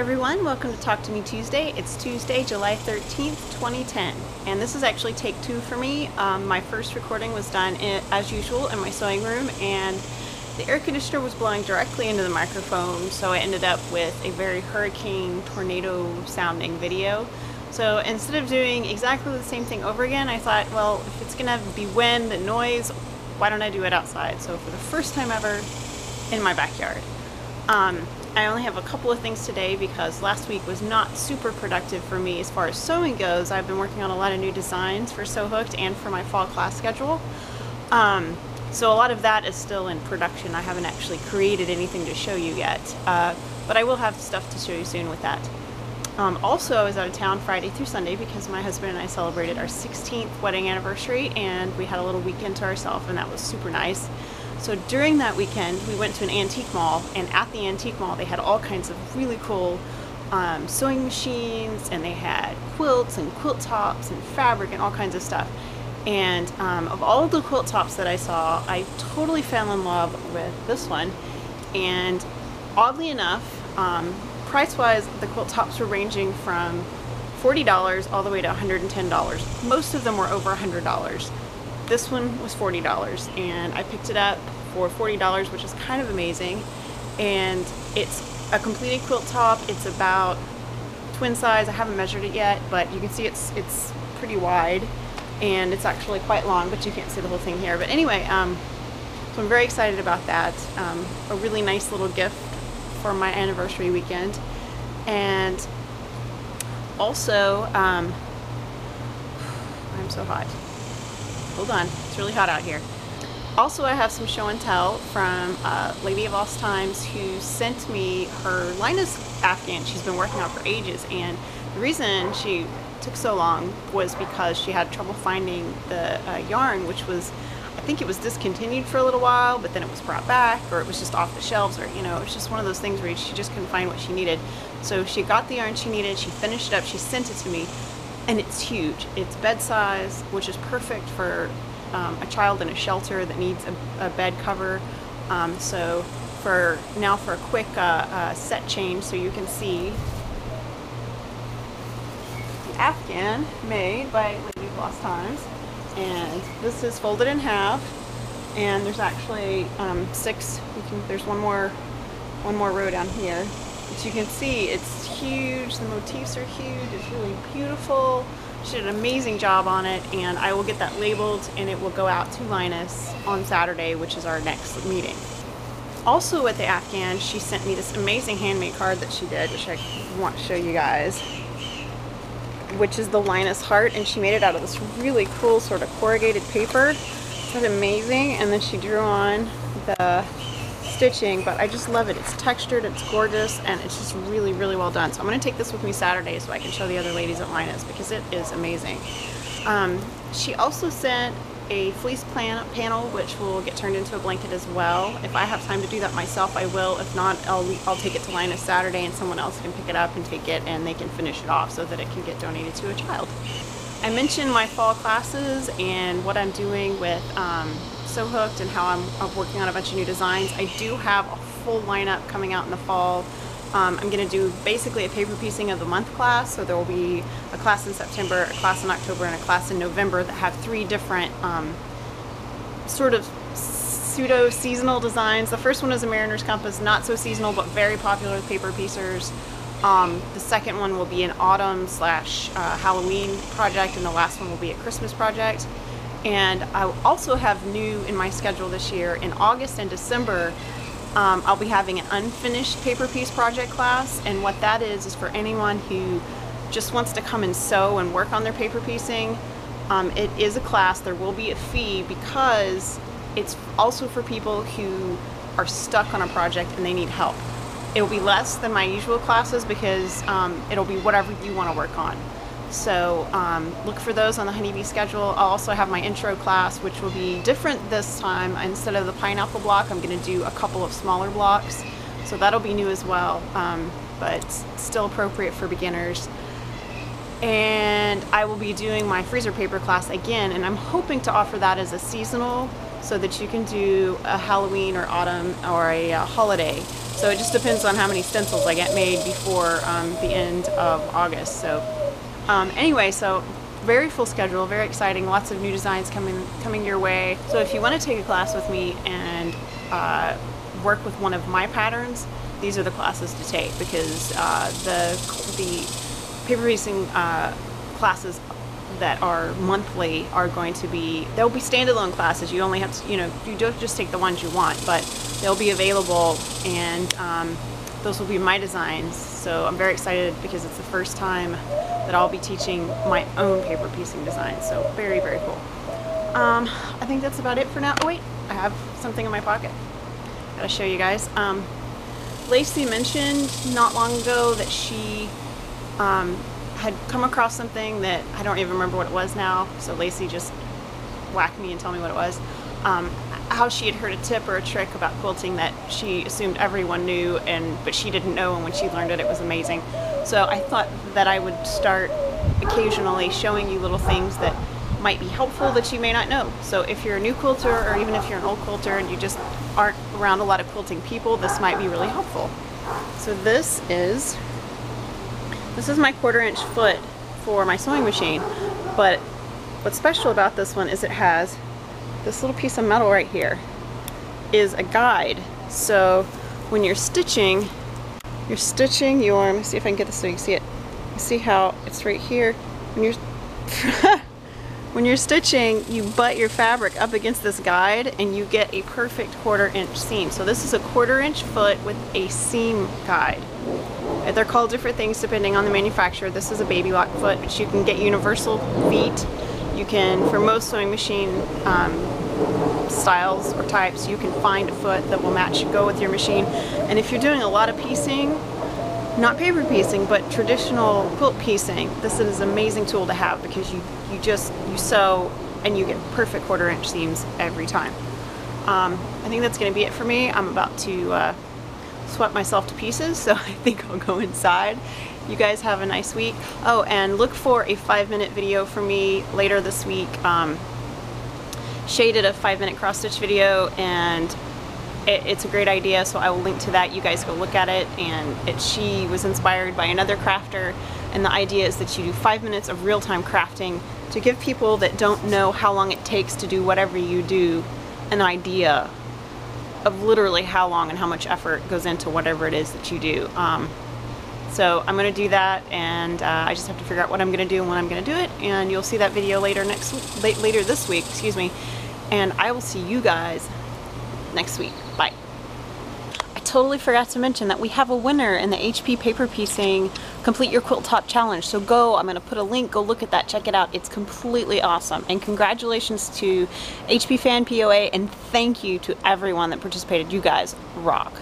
everyone, welcome to Talk to Me Tuesday. It's Tuesday, July 13th, 2010, and this is actually take two for me. My first recording was done as usual in my sewing room, and the air conditioner was blowing directly into the microphone, so I ended up with a very hurricane tornado sounding video. So instead of doing exactly the same thing over again, I thought, well, if it's gonna be wind and noise, why don't I do it outside? So for the first time ever, in my backyard. I only have a couple of things today because last week was not super productive for me as far as sewing goes. I've been working on a lot of new designs for Sew Hooked and for my fall class schedule. So a lot of that is still in production. I haven't actually created anything to show you yet, but I will have stuff to show you soon with that. Also, I was out of town Friday through Sunday because my husband and I celebrated our 16th wedding anniversary, and we had a little weekend to ourselves, and that was super nice. So during that weekend, we went to an antique mall, and at the antique mall, they had all kinds of really cool sewing machines, and they had quilts and quilt tops and fabric and all kinds of stuff. And of all of the quilt tops that I saw, I totally fell in love with this one. And oddly enough, price-wise, the quilt tops were ranging from $40 all the way to $110. Most of them were over $100. This one was $40, and I picked it up for $40, which is kind of amazing. And it's a completed quilt top. It's about twin size. I haven't measured it yet, but you can see it's pretty wide, and it's actually quite long, but you can't see the whole thing here. But anyway, so I'm very excited about that. A really nice little gift for my anniversary weekend. And also, I'm so hot. Hold on, it's really hot out here. Also, I have some show and tell from Lady of Lost Times, who sent me her Linus Afghan she's been working on for ages, and the reason she took so long was because she had trouble finding the yarn, which was, I think it was discontinued for a little while, but then it was brought back, or it was just off the shelves, or, you know, it's just one of those things where she just couldn't find what she needed. So she got the yarn she needed, she finished it up, she sent it to me, and it's huge. It's bed size, which is perfect for a child in a shelter that needs a bed cover. So for a quick set change, so you can see the Afghan made by Lady of Lost Times. And this is folded in half, and there's actually six. There's one more row down here. But you can see it's huge. The motifs are huge. It's really beautiful. She did an amazing job on it, and I will get that labeled, and it will go out to Linus on Saturday, which is our next meeting. Also with the Afghan, she sent me this amazing handmade card that she did, which I want to show you guys, which is the Linus heart, and she made it out of this really cool sort of corrugated paper. It's amazing, and then she drew on the stitching, but I just love it. It's textured, it's gorgeous, and it's just really, really well done. So I'm going to take this with me Saturday so I can show the other ladies at Linus, because it is amazing. She also sent a fleece panel, which will get turned into a blanket as well. If I have time to do that myself, I will. If not, I'll take it to Linus Saturday, and someone else can pick it up and take it, and they can finish it off so that it can get donated to a child. I mentioned my fall classes and what I'm doing with Sew Hooked and how I'm working on a bunch of new designs. I do have a full lineup coming out in the fall. I'm going to do basically a paper piecing of the month class, so there will be a class in September, a class in October, and a class in November that have three different sort of pseudo-seasonal designs. The first one is a Mariner's Compass, not so seasonal, but very popular with paper piecers. The second one will be an autumn / Halloween project, and the last one will be a Christmas project. And I also have new in my schedule this year, in August and December, I'll be having an unfinished paper piece project class, and what that is for anyone who just wants to come and sew and work on their paper piecing. It is a class. There will be a fee because it's also for people who are stuck on a project and they need help. It'll be less than my usual classes because it'll be whatever you want to work on. So look for those on the Honeybee schedule. I'll also have my intro class, which will be different this time. Instead of the pineapple block, I'm going to do a couple of smaller blocks. So that'll be new as well, but still appropriate for beginners. And I will be doing my freezer paper class again, and I'm hoping to offer that as a seasonal so that you can do a Halloween or autumn or a holiday. So it just depends on how many stencils I get made before the end of August. So anyway, so very full schedule, very exciting, lots of new designs coming your way. So if you want to take a class with me and work with one of my patterns, these are the classes to take, because the paper piecing classes that are monthly are going to be, they'll be standalone classes. You only have to, you don't just take the ones you want, but they'll be available, and those will be my designs. So I'm very excited because it's the first time that I'll be teaching my own paper piecing design. So very, very cool. I think that's about it for now. Oh wait, I have something in my pocket. Gotta show you guys. Lacey mentioned not long ago that she had come across something that I don't even remember what it was now. So Lacey just whacked me and told me what it was. How she had heard a tip or a trick about quilting that she assumed everyone knew, but she didn't know, and when she learned it, it was amazing. So I thought that I would start occasionally showing you little things that might be helpful that you may not know. So if you're a new quilter, or even if you're an old quilter and you just aren't around a lot of quilting people, this might be really helpful. So this is my 1/4" foot for my sewing machine, but what's special about this one is it has this little piece of metal right here is a guide. So when you're stitching your, let me see if I can get this so you can see it. You see how it's right here? When you're when you're stitching, you butt your fabric up against this guide and you get a perfect 1/4" seam. So this is a 1/4" foot with a seam guide. They're called different things depending on the manufacturer. This is a baby lock foot, but you can get universal feet. You can, for most sewing machine styles or types, you can find a foot that will go with your machine. And if you're doing a lot of piecing, not paper piecing, but traditional quilt piecing, this is an amazing tool to have, because you sew and you get perfect 1/4" seams every time. I think that's going to be it for me. I'm about to sweat myself to pieces, so I think I'll go inside. You guys have a nice week. Oh, and look for a 5-minute video from me later this week. Shay did a 5-minute cross stitch video, and it's a great idea, so I will link to that. You guys go look at it. And she was inspired by another crafter, and the idea is that you do 5 minutes of real-time crafting to give people that don't know how long it takes to do whatever you do an idea of literally how long and how much effort goes into whatever it is that you do. So I'm going to do that, and I just have to figure out what I'm going to do and when I'm going to do it, and you'll see that video later this week, excuse me, and I will see you guys next week. Bye. I totally forgot to mention that we have a winner in the HP Paper Piecing Complete Your Quilt Top Challenge. So I'm going to put a link, go look at that, check it out. It's completely awesome. And congratulations to HP Fan POA, and thank you to everyone that participated. You guys rock.